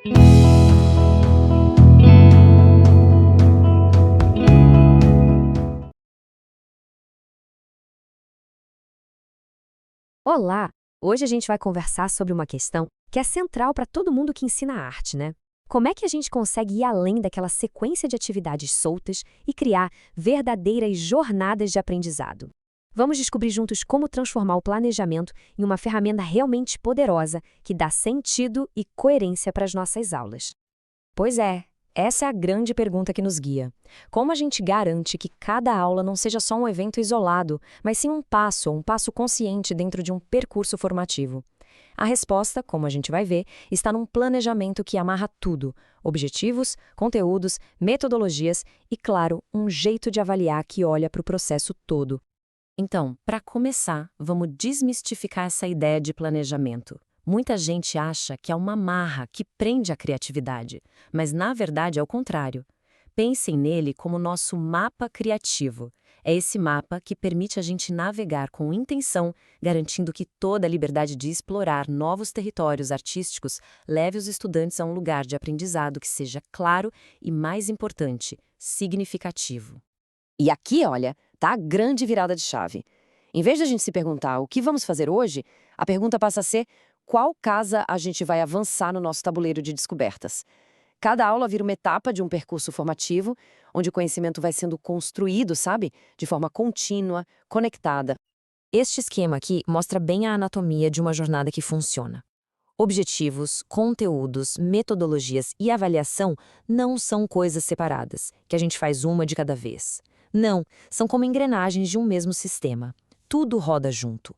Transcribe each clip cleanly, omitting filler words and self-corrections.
Olá! Hoje a gente vai conversar sobre uma questão que é central para todo mundo que ensina arte, né? Como é que a gente consegue ir além daquela sequência de atividades soltas e criar verdadeiras jornadas de aprendizado? Vamos descobrir juntos como transformar o planejamento em uma ferramenta realmente poderosa que dá sentido e coerência para as nossas aulas. Pois é, essa é a grande pergunta que nos guia. Como a gente garante que cada aula não seja só um evento isolado, mas sim um passo consciente dentro de um percurso formativo? A resposta, como a gente vai ver, está num planejamento que amarra tudo: objetivos, conteúdos, metodologias e, claro, um jeito de avaliar que olha para o processo todo. Então, para começar, vamos desmistificar essa ideia de planejamento. Muita gente acha que é uma amarra que prende a criatividade, mas na verdade é o contrário. Pensem nele como nosso mapa criativo. É esse mapa que permite a gente navegar com intenção, garantindo que toda a liberdade de explorar novos territórios artísticos leve os estudantes a um lugar de aprendizado que seja claro e, mais importante, significativo. E aqui, olha, tá a grande virada de chave. Em vez de a gente se perguntar o que vamos fazer hoje, a pergunta passa a ser qual casa a gente vai avançar no nosso tabuleiro de descobertas. Cada aula vira uma etapa de um percurso formativo, onde o conhecimento vai sendo construído, sabe? De forma contínua, conectada. Este esquema aqui mostra bem a anatomia de uma jornada que funciona. Objetivos, conteúdos, metodologias e avaliação não são coisas separadas, que a gente faz uma de cada vez. Não, são como engrenagens de um mesmo sistema. Tudo roda junto.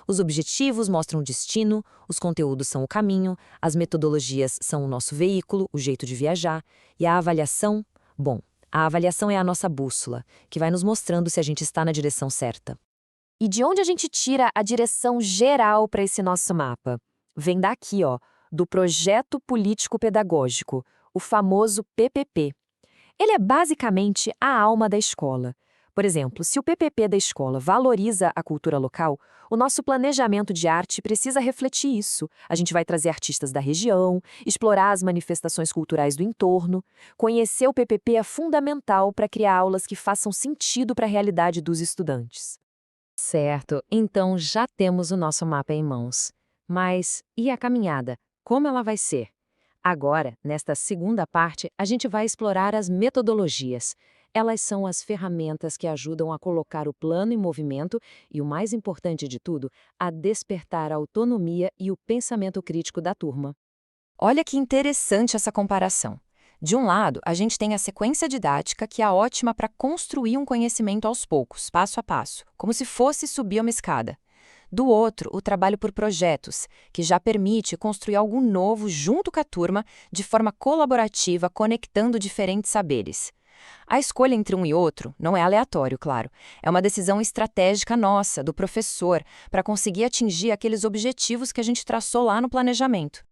Os objetivos mostram o destino, os conteúdos são o caminho, as metodologias são o nosso veículo, o jeito de viajar, e a avaliação, bom, a avaliação é a nossa bússola, que vai nos mostrando se a gente está na direção certa. E de onde a gente tira a direção geral para esse nosso mapa? Vem daqui, ó, do Projeto Político Pedagógico, o famoso PPP. Ele é basicamente a alma da escola. Por exemplo, se o PPP da escola valoriza a cultura local, o nosso planejamento de arte precisa refletir isso. A gente vai trazer artistas da região, explorar as manifestações culturais do entorno. Conhecer o PPP é fundamental para criar aulas que façam sentido para a realidade dos estudantes. Certo, então já temos o nosso mapa em mãos. Mas e a caminhada? Como ela vai ser? Agora, nesta segunda parte, a gente vai explorar as metodologias. Elas são as ferramentas que ajudam a colocar o plano em movimento e, o mais importante de tudo, a despertar a autonomia e o pensamento crítico da turma. Olha que interessante essa comparação. De um lado, a gente tem a sequência didática, que é ótima para construir um conhecimento aos poucos, passo a passo, como se fosse subir uma escada. Do outro, o trabalho por projetos, que já permite construir algo novo junto com a turma, de forma colaborativa, conectando diferentes saberes. A escolha entre um e outro não é aleatório, claro. É uma decisão estratégica nossa, do professor, para conseguir atingir aqueles objetivos que a gente traçou lá no planejamento.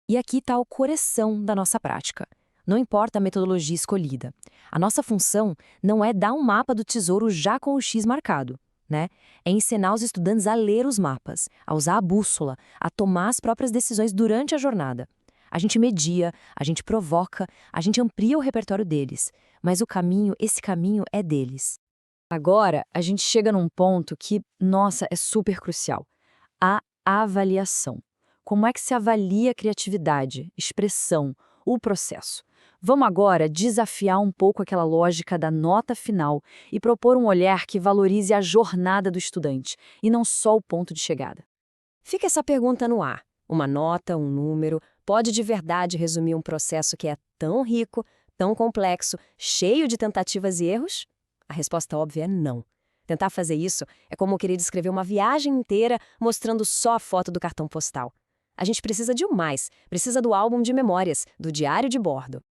E aqui está o coração da nossa prática. Não importa a metodologia escolhida. A nossa função não é dar um mapa do tesouro já com o X marcado, né? É ensinar os estudantes a ler os mapas, a usar a bússola, a tomar as próprias decisões durante a jornada. A gente media, a gente provoca, a gente amplia o repertório deles, mas esse caminho é deles. Agora, a gente chega num ponto que, nossa, é super crucial. A avaliação. Como é que se avalia a criatividade, expressão, o processo? Vamos agora desafiar um pouco aquela lógica da nota final e propor um olhar que valorize a jornada do estudante, e não só o ponto de chegada. Fica essa pergunta no ar. Uma nota, um número, pode de verdade resumir um processo que é tão rico, tão complexo, cheio de tentativas e erros? A resposta óbvia é não. Tentar fazer isso é como querer descrever uma viagem inteira mostrando só a foto do cartão postal. A gente precisa de um mais, precisa do álbum de memórias, do diário de bordo.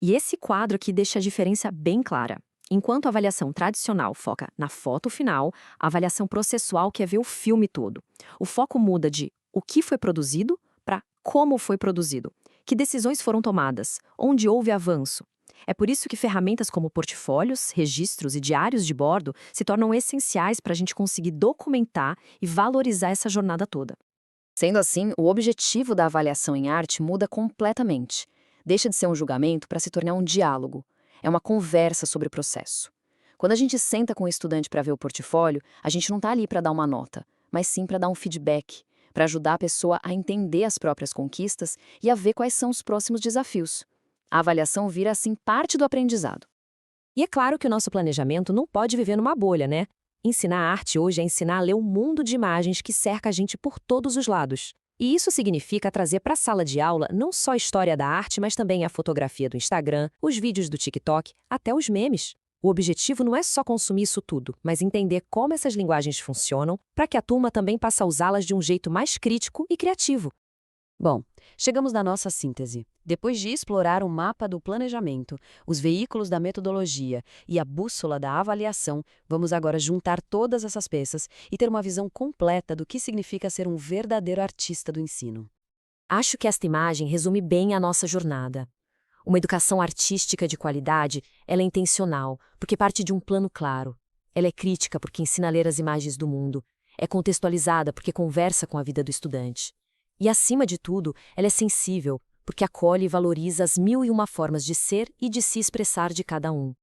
E esse quadro aqui deixa a diferença bem clara. Enquanto a avaliação tradicional foca na foto final, a avaliação processual quer ver o filme todo. O foco muda de o que foi produzido para como foi produzido, que decisões foram tomadas, onde houve avanço. É por isso que ferramentas como portfólios, registros e diários de bordo se tornam essenciais para a gente conseguir documentar e valorizar essa jornada toda. Sendo assim, o objetivo da avaliação em arte muda completamente. Deixa de ser um julgamento para se tornar um diálogo. É uma conversa sobre o processo. Quando a gente senta com o estudante para ver o portfólio, a gente não está ali para dar uma nota, mas sim para dar um feedback, para ajudar a pessoa a entender as próprias conquistas e a ver quais são os próximos desafios. A avaliação vira, assim, parte do aprendizado. E é claro que o nosso planejamento não pode viver numa bolha, né? Ensinar arte hoje é ensinar a ler o mundo de imagens que cerca a gente por todos os lados. E isso significa trazer para a sala de aula não só a história da arte, mas também a fotografia do Instagram, os vídeos do TikTok, até os memes. O objetivo não é só consumir isso tudo, mas entender como essas linguagens funcionam para que a turma também passe a usá-las de um jeito mais crítico e criativo. Bom, chegamos na nossa síntese. Depois de explorar o mapa do planejamento, os veículos da metodologia e a bússola da avaliação, vamos agora juntar todas essas peças e ter uma visão completa do que significa ser um verdadeiro artista do ensino. Acho que esta imagem resume bem a nossa jornada. Uma educação artística de qualidade, ela é intencional, porque parte de um plano claro. Ela é crítica porque ensina a ler as imagens do mundo. É contextualizada porque conversa com a vida do estudante. E, acima de tudo, ela é sensível, porque acolhe e valoriza as 1001 formas de ser e de se expressar de cada um.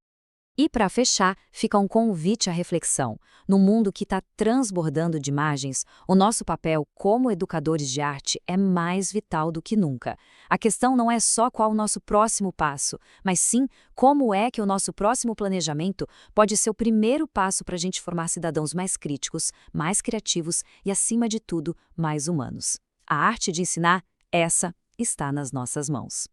E, para fechar, fica um convite à reflexão. No mundo que está transbordando de imagens, o nosso papel como educadores de arte é mais vital do que nunca. A questão não é só qual o nosso próximo passo, mas sim como é que o nosso próximo planejamento pode ser o primeiro passo para a gente formar cidadãos mais críticos, mais criativos e, acima de tudo, mais humanos. A arte de ensinar, essa está nas nossas mãos.